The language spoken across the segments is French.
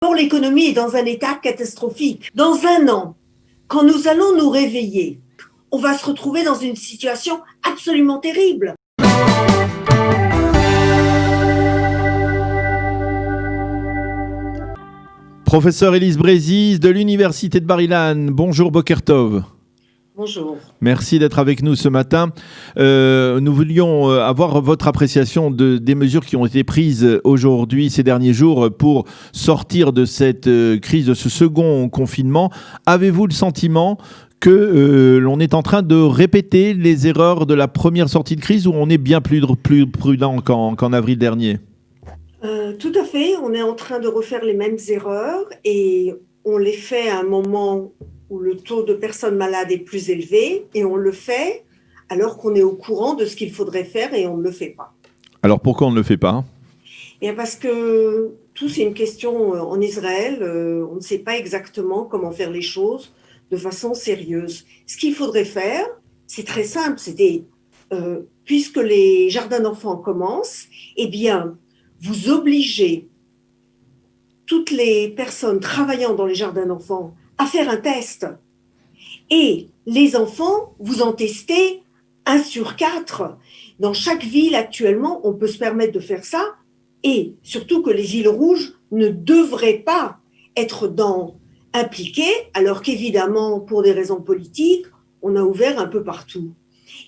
Or, l'économie est dans un état catastrophique. Dans un an, quand nous allons nous réveiller, on va se retrouver dans une situation absolument terrible. Professeur Élise Brézis de l'Université de Bar-Ilan. Bonjour Boker Tov. Bonjour. Merci d'être avec nous ce matin. Nous voulions avoir votre appréciation des mesures qui ont été prises aujourd'hui, ces derniers jours, pour sortir de cette crise, de ce second confinement. Avez-vous le sentiment que l'on est en train de répéter les erreurs de la première sortie de crise, ou on est bien plus prudent qu'en avril dernier ? Tout à fait, on est en train de refaire les mêmes erreurs et on les fait à un moment où le taux de personnes malades est plus élevé, et on le fait alors qu'on est au courant de ce qu'il faudrait faire et on ne le fait pas. Alors pourquoi on ne le fait pas ? Bien parce que tout c'est une question en Israël, on ne sait pas exactement comment faire les choses de façon sérieuse. Ce qu'il faudrait faire, c'est très simple, puisque les jardins d'enfants commencent, eh bien, vous obligez toutes les personnes travaillant dans les jardins d'enfants à faire un test. Et les enfants, vous en testez 1 sur 4. Dans chaque ville, actuellement, on peut se permettre de faire ça. Et surtout que les villes rouges ne devraient pas être impliquées, alors qu'évidemment, pour des raisons politiques, on a ouvert un peu partout.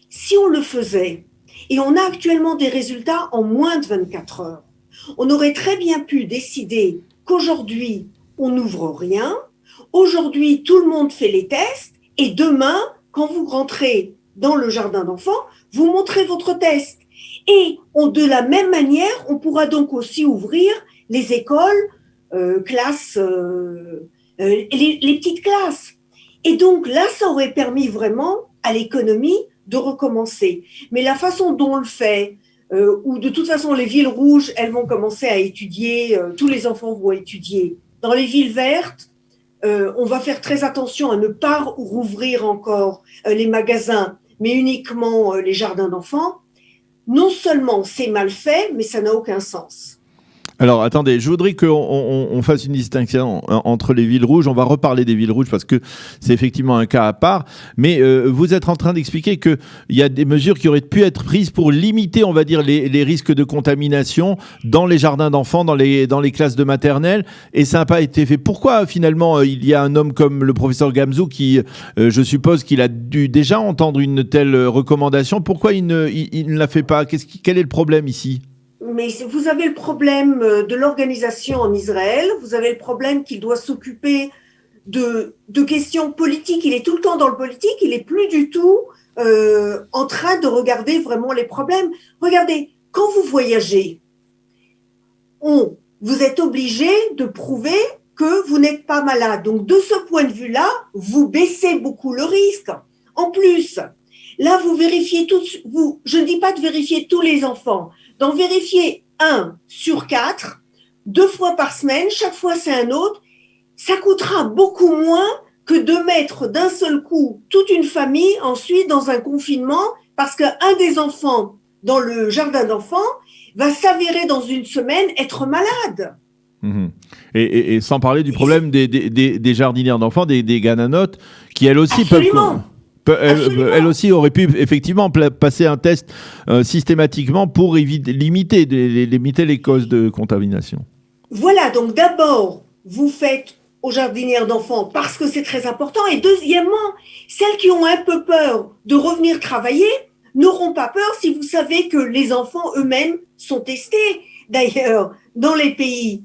Si on le faisait, et on a actuellement des résultats en moins de 24 heures, on aurait très bien pu décider qu'aujourd'hui, on n'ouvre rien. Aujourd'hui, tout le monde fait les tests. Et demain, quand vous rentrez dans le jardin d'enfants, vous montrez votre test. Et de la même manière, on pourra donc aussi ouvrir les écoles, classes, les petites classes. Et donc là, ça aurait permis vraiment à l'économie de recommencer. Mais la façon dont on le fait, où de toute façon les villes rouges, elles vont commencer à étudier, tous les enfants vont étudier. Dans les villes vertes, on va faire très attention à ne pas rouvrir encore les magasins, mais uniquement les jardins d'enfants. Non seulement c'est mal fait, mais ça n'a aucun sens. Alors, attendez, je voudrais qu'on fasse une distinction entre les villes rouges. On va reparler des villes rouges parce que c'est effectivement un cas à part. Mais vous êtes en train d'expliquer qu'il y a des mesures qui auraient pu être prises pour limiter, on va dire, les risques de contamination dans les jardins d'enfants, dans les classes de maternelle. Et ça n'a pas été fait. Pourquoi, finalement, il y a un homme comme le professeur Gamzou qui, je suppose qu'il a dû déjà entendre une telle recommandation. Pourquoi il ne la fait pas ? Quel est le problème ici ? Mais vous avez le problème de l'organisation en Israël, vous avez le problème qu'il doit s'occuper de questions politiques, il est tout le temps dans le politique, il n'est plus du tout en train de regarder vraiment les problèmes. Regardez, quand vous voyagez, vous êtes obligé de prouver que vous n'êtes pas malade. Donc de ce point de vue-là, vous baissez beaucoup le risque. En plus, là vous vérifiez je ne dis pas de vérifier tous les enfants, d'en vérifier 1 sur 4, 2 fois par semaine, chaque fois c'est un autre, ça coûtera beaucoup moins que de mettre d'un seul coup toute une famille ensuite dans un confinement, parce qu'un des enfants dans le jardin d'enfants va s'avérer dans une semaine être malade. Mmh. Et sans parler du problème des jardinières d'enfants, des gananotes, qui elles aussi elles aussi auraient pu effectivement passer un test systématiquement pour limiter les causes de contamination. Voilà, donc d'abord, vous faites aux jardinières d'enfants parce que c'est très important. Et deuxièmement, celles qui ont un peu peur de revenir travailler n'auront pas peur si vous savez que les enfants eux-mêmes sont testés. D'ailleurs, dans les pays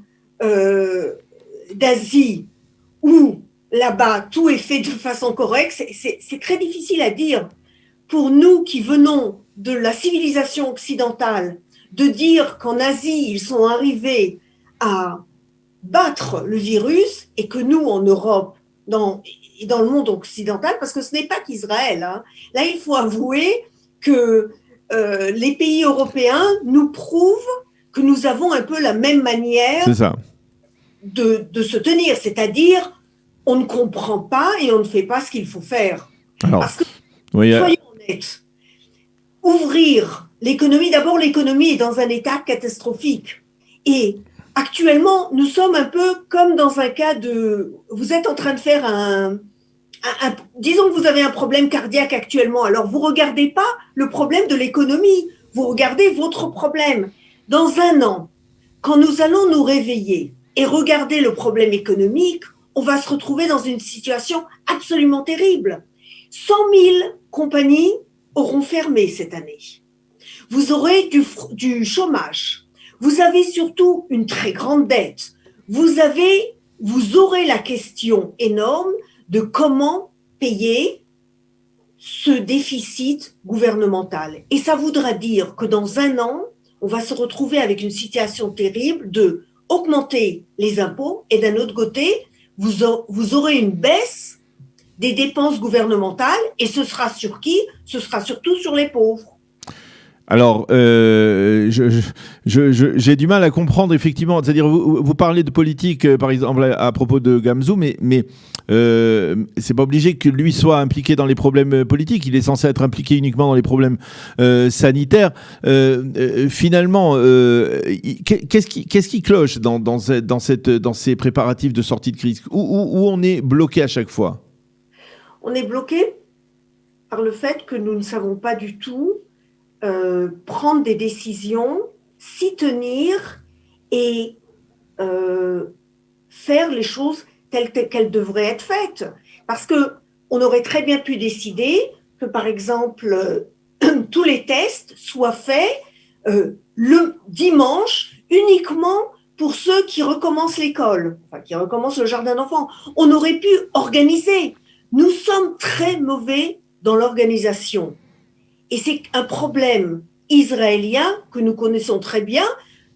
d'Asie où là-bas, tout est fait de façon correcte. C'est très difficile à dire. Pour nous qui venons de la civilisation occidentale, de dire qu'en Asie, ils sont arrivés à battre le virus et que nous, en Europe, dans le monde occidental, parce que ce n'est pas qu'Israël, hein, là, il faut avouer que les pays européens nous prouvent que nous avons un peu la même manière de se tenir, c'est-à-dire on ne comprend pas et on ne fait pas ce qu'il faut faire. Alors, parce que, soyons honnêtes, ouvrir l'économie, d'abord l'économie est dans un état catastrophique. Et actuellement, nous sommes un peu comme dans un cas de... Vous êtes en train de faire disons que vous avez un problème cardiaque actuellement, alors vous ne regardez pas le problème de l'économie, vous regardez votre problème. Dans un an, quand nous allons nous réveiller et regarder le problème économique, on va se retrouver dans une situation absolument terrible. 100 000 compagnies auront fermé cette année. Vous aurez du chômage. Vous avez surtout une très grande dette. Vous aurez la question énorme de comment payer ce déficit gouvernemental. Et ça voudra dire que dans un an, on va se retrouver avec une situation terrible de augmenter les impôts et d'un autre côté, vous aurez une baisse des dépenses gouvernementales et ce sera sur qui? Ce sera surtout sur les pauvres. Alors, j'ai du mal à comprendre effectivement. C'est-à-dire, vous parlez de politique, par exemple, à propos de Gamzu, mais c'est pas obligé que lui soit impliqué dans les problèmes politiques. Il est censé être impliqué uniquement dans les problèmes sanitaires. Finalement, qu'est-ce qui cloche dans ces préparatifs de sortie de crise où on est bloqué à chaque fois? On est bloqué par le fait que nous ne savons pas du tout prendre des décisions, s'y tenir et faire les choses telles qu'elles devraient être faites. Parce qu'on aurait très bien pu décider que, par exemple, tous les tests soient faits le dimanche uniquement pour ceux qui recommencent l'école, enfin, qui recommencent le jardin d'enfants. On aurait pu organiser. Nous sommes très mauvais dans l'organisation. Et c'est un problème israélien que nous connaissons très bien.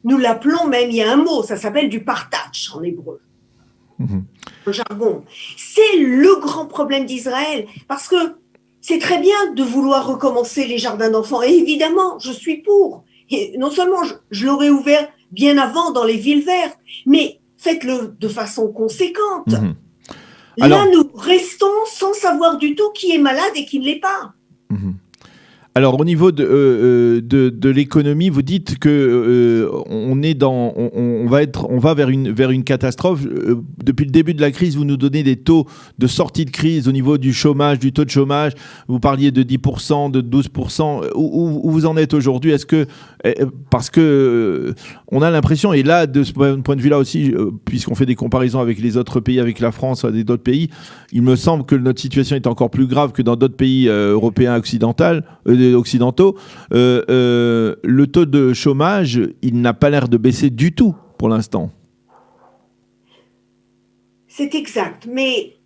Nous l'appelons même, il y a un mot, ça s'appelle du partage en hébreu. Le jargon. C'est le grand problème d'Israël. Parce que c'est très bien de vouloir recommencer les jardins d'enfants. Et évidemment, je suis pour. Et non seulement je l'aurais ouvert bien avant dans les villes vertes, mais faites-le de façon conséquente. Là, nous restons sans savoir du tout qui est malade et qui ne l'est pas. Alors, au niveau de l'économie, vous dites que on va vers une catastrophe. Depuis le début de la crise, vous nous donnez des taux de sortie de crise au niveau du chômage, du taux de chômage. Vous parliez de 10%, de 12%. Où vous en êtes aujourd'hui? Est-ce que parce que on a l'impression, et là, de ce point de vue-là aussi, puisqu'on fait des comparaisons avec les autres pays, avec la France et d'autres pays, il me semble que notre situation est encore plus grave que dans d'autres pays européens occidentaux. Le taux de chômage, il n'a pas l'air de baisser du tout pour l'instant. C'est exact, mais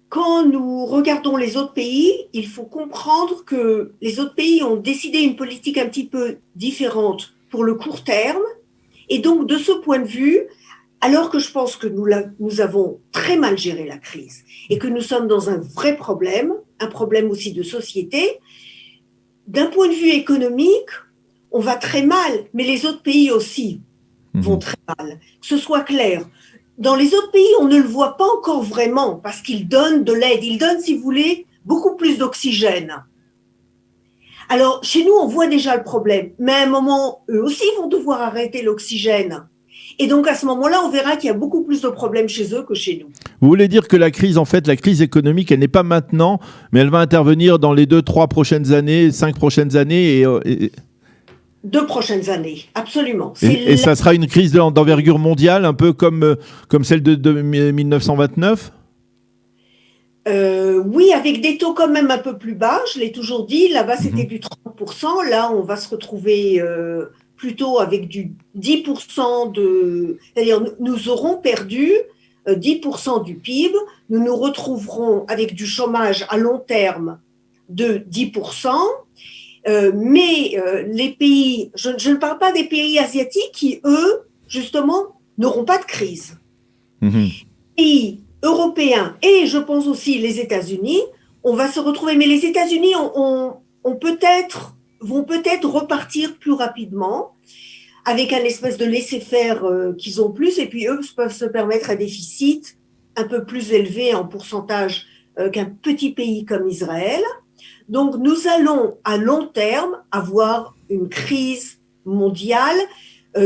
quand nous regardons les autres pays, il faut comprendre que les autres pays ont décidé une politique un petit peu différente pour le court terme. Et donc, de ce point de vue, alors que je pense que nous avons très mal géré la crise et que nous sommes dans un vrai problème, un problème aussi de société, d'un point de vue économique, on va très mal, mais les autres pays aussi vont très mal. Que ce soit clair. Dans les autres pays, on ne le voit pas encore vraiment parce qu'ils donnent de l'aide. Ils donnent, si vous voulez, beaucoup plus d'oxygène. Alors, chez nous, on voit déjà le problème. Mais à un moment, eux aussi vont devoir arrêter l'oxygène. Et donc, à ce moment-là, on verra qu'il y a beaucoup plus de problèmes chez eux que chez nous. Vous voulez dire que la crise économique, elle n'est pas maintenant, mais elle va intervenir dans les 2-3 prochaines années, 5 prochaines années 2 prochaines années, absolument. Et ça sera une crise d'envergure mondiale, un peu comme celle de 1929 ? Oui, avec des taux quand même un peu plus bas, je l'ai toujours dit. Là-bas, c'était du 30%. Là, on va se retrouver plutôt avec du 10% c'est-à-dire nous aurons perdu 10% du PIB. Nous nous retrouverons avec du chômage à long terme de 10%. Mais les pays, je ne parle pas des pays asiatiques qui, eux, justement, n'auront pas de crise. Les pays européens et je pense aussi les États-Unis, on va se retrouver. Mais les États-Unis vont peut-être repartir plus rapidement avec un espèce de laisser-faire qu'ils ont plus. Et puis, eux peuvent se permettre un déficit un peu plus élevé en pourcentage qu'un petit pays comme Israël. Donc, nous allons à long terme avoir une crise mondiale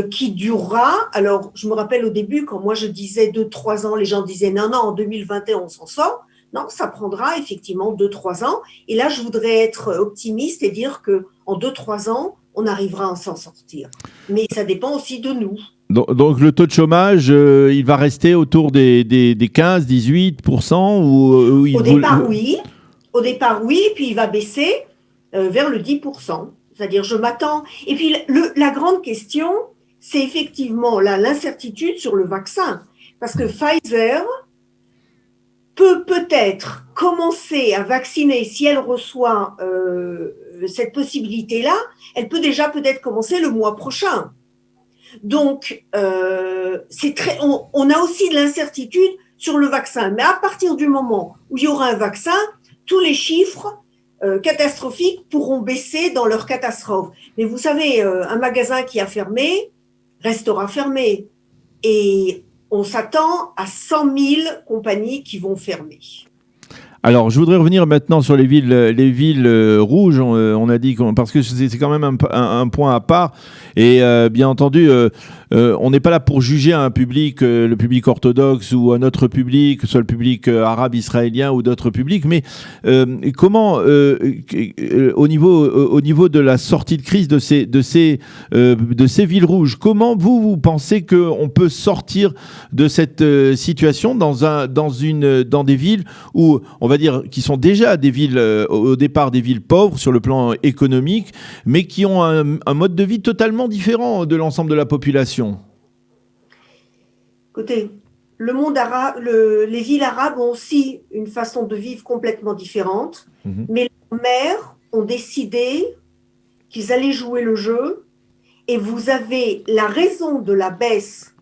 qui durera. Alors, je me rappelle au début, quand moi je disais 2-3 ans, les gens disaient non, non, en 2021, on s'en sort. Non, ça prendra effectivement 2-3 ans. Et là, je voudrais être optimiste et dire qu'en 2-3 ans, on arrivera à s'en sortir. Mais ça dépend aussi de nous. Donc, le taux de chômage, il va rester autour des 15-18% ou Au départ, oui. Au départ, oui. Puis il va baisser vers le 10%. C'est-à-dire, je m'attends. Et puis, la grande question, c'est effectivement l'incertitude sur le vaccin. Parce que Pfizer peut peut-être commencer à vacciner, si elle reçoit cette possibilité-là, elle peut déjà peut-être commencer le mois prochain. Donc, on a aussi de l'incertitude sur le vaccin. Mais à partir du moment où il y aura un vaccin, tous les chiffres catastrophiques pourront baisser dans leur catastrophe. Mais vous savez, un magasin qui a fermé restera fermé. Et on s'attend à 100 000 compagnies qui vont fermer. Alors, je voudrais revenir maintenant sur les villes rouges. On a dit parce que c'est quand même un point à part. Et bien entendu, on n'est pas là pour juger un public, le public orthodoxe ou un autre public, que ce soit le public arabe, israélien ou d'autres publics. Mais comment, au niveau de la sortie de crise de ces villes rouges, comment vous pensez qu'on peut sortir de cette situation dans des villes où on va dire, qui sont déjà des villes, au départ des villes pauvres sur le plan économique, mais qui ont un mode de vie totalement différent de l'ensemble de la population? Écoutez, le monde arabe, les villes arabes ont aussi une façon de vivre complètement différente, mais les maires ont décidé qu'ils allaient jouer le jeu, et vous avez la raison de la baisse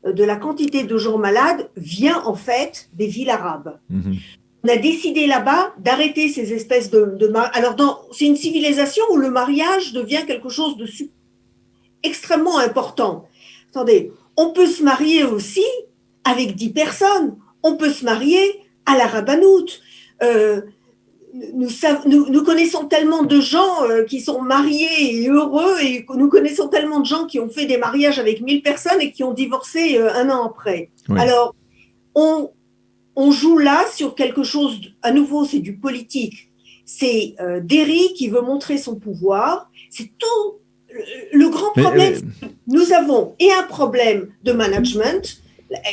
de la quantité de gens malades vient en fait des villes arabes. On a décidé là-bas d'arrêter ces espèces de alors c'est une civilisation où le mariage devient quelque chose de extrêmement important. Attendez, on peut se marier aussi avec 10 personnes. On peut se marier à la rabbanoute. Nous connaissons tellement de gens qui sont mariés et heureux, et nous connaissons tellement de gens qui ont fait des mariages avec 1000 personnes et qui ont divorcé un an après. Oui. Alors, on joue là sur quelque chose, à nouveau, c'est du politique. C'est Derry qui veut montrer son pouvoir. C'est tout. Le grand problème, nous avons un problème de management,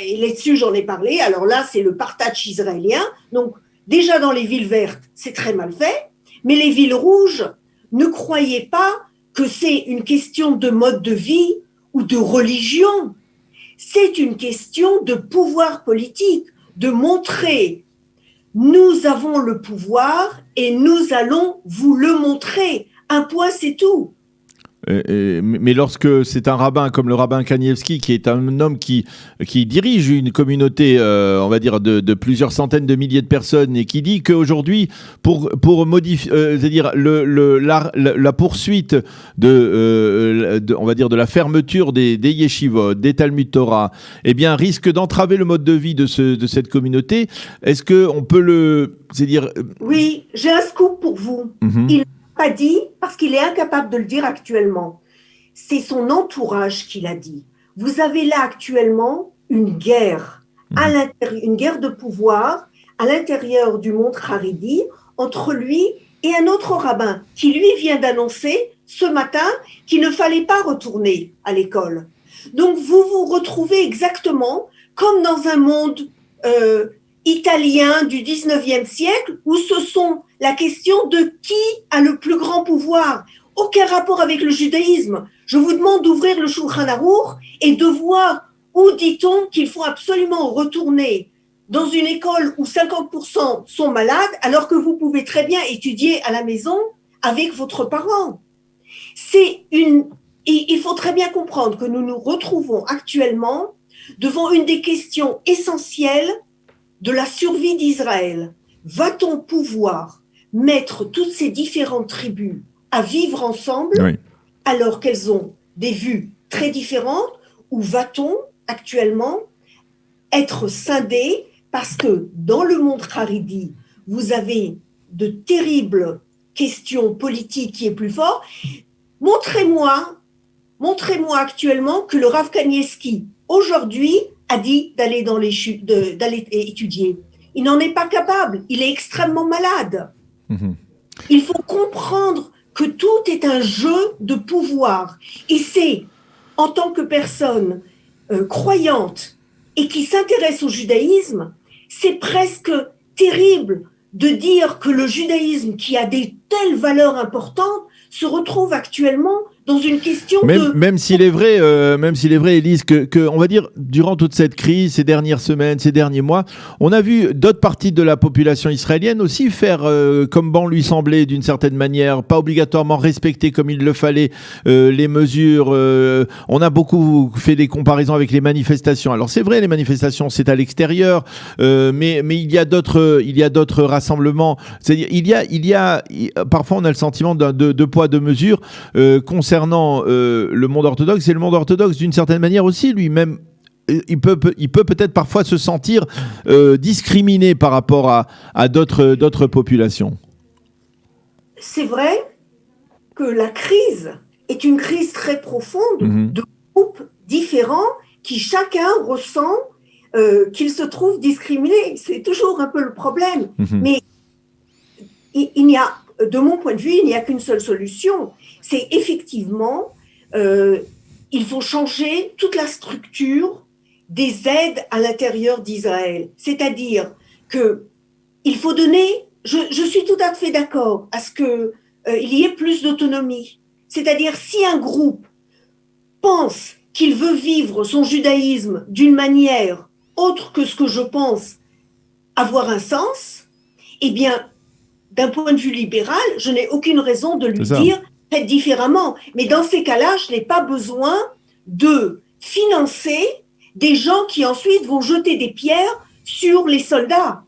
et là-dessus j'en ai parlé. Alors là, c'est le partage israélien. Donc, déjà dans les villes vertes, c'est très mal fait. Mais les villes rouges, ne croyez pas que c'est une question de mode de vie ou de religion. C'est une question de pouvoir politique. De montrer, nous avons le pouvoir et nous allons vous le montrer. Un point, c'est tout. Mais lorsque c'est un rabbin comme le rabbin Kanievski, qui est un homme qui dirige une communauté, on va dire, de plusieurs centaines de milliers de personnes, et qui dit qu'aujourd'hui, pour modifier, c'est-à-dire la poursuite on va dire, de la fermeture des yeshivot, des Talmud Torah, eh bien, risque d'entraver le mode de vie de cette communauté. Est-ce qu'on peut c'est-à-dire... Oui, j'ai un scoop pour vous. Il pas dit parce qu'il est incapable de le dire actuellement. C'est son entourage qui l'a dit. Vous avez là actuellement une guerre, une guerre de pouvoir à l'intérieur du monde Haredi entre lui et un autre rabbin qui lui vient d'annoncer ce matin qu'il ne fallait pas retourner à l'école. Donc vous vous retrouvez exactement comme dans un monde italien du 19e siècle où ce sont la question de qui a le plus grand pouvoir. Aucun rapport avec le judaïsme. Je vous demande d'ouvrir le Shulchan Aruch et de voir où dit-on qu'il faut absolument retourner dans une école où 50% sont malades alors que vous pouvez très bien étudier à la maison avec votre parent. Il faut très bien comprendre que nous nous retrouvons actuellement devant une des questions essentielles de la survie d'Israël. Va-t-on pouvoir mettre toutes ces différentes tribus à vivre ensemble alors qu'elles ont des vues très différentes, ou va-t-on actuellement être scindés parce que dans le monde Haredi, vous avez de terribles questions politiques qui est plus fort. Montrez-moi montrez-moi actuellement que le Rav Kanievski, aujourd'hui, a dit d'aller d'aller étudier. Il n'en est pas capable, il est extrêmement malade. Il faut comprendre que tout est un jeu de pouvoir. Et c'est, en tant que personne croyante et qui s'intéresse au judaïsme, c'est presque terrible de dire que le judaïsme, qui a des telles valeurs importantes, se retrouve actuellement dans une question même s'il est vrai, Élise, que on va dire durant toute cette crise, ces dernières semaines, ces derniers mois, on a vu d'autres parties de la population israélienne aussi faire comme bon lui semblait d'une certaine manière, pas obligatoirement respecter comme il le fallait les mesures. On a beaucoup fait des comparaisons avec les manifestations. Alors c'est vrai, les manifestations c'est à l'extérieur, mais il y a d'autres rassemblements. C'est-à-dire parfois on a le sentiment de poids de mesure concernant le monde orthodoxe, et le monde orthodoxe d'une certaine manière aussi lui-même il peut peut-être parfois se sentir discriminé par rapport à d'autres populations. C'est vrai que la crise est une crise très profonde de groupes différents qui chacun ressent qu'il se trouve discriminé. C'est toujours un peu le problème. Mais il n'y a, de mon point de vue, il n'y a qu'une seule solution. C'est effectivement, il faut changer toute la structure des aides à l'intérieur d'Israël. C'est-à-dire qu'il faut donner, je suis tout à fait d'accord à ce qu'il y ait plus d'autonomie. C'est-à-dire si un groupe pense qu'il veut vivre son judaïsme d'une manière autre que ce que je pense avoir un sens, eh bien, d'un point de vue libéral, je n'ai aucune raison de lui dire faites différemment. Mais dans ces cas-là, je n'ai pas besoin de financer des gens qui ensuite vont jeter des pierres sur les soldats.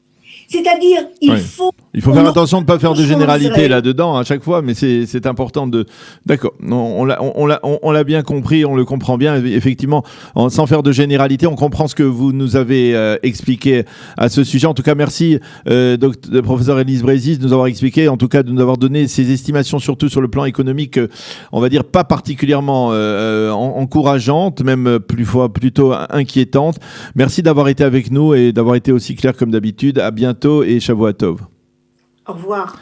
C'est-à-dire, il faut faire attention de ne pas faire de généralité là-dedans à chaque fois, mais c'est important de... D'accord, on l'a bien compris, on le comprend bien, effectivement, sans faire de généralité, on comprend ce que vous nous avez expliqué à ce sujet. En tout cas, merci, professeur Élise Brézis, de nous avoir expliqué, en tout cas de nous avoir donné ces estimations, surtout sur le plan économique, on va dire pas particulièrement encourageantes, même plutôt inquiétantes. Merci d'avoir été avec nous et d'avoir été aussi clair comme d'habitude. À bientôt et Shavua Tov. Au revoir.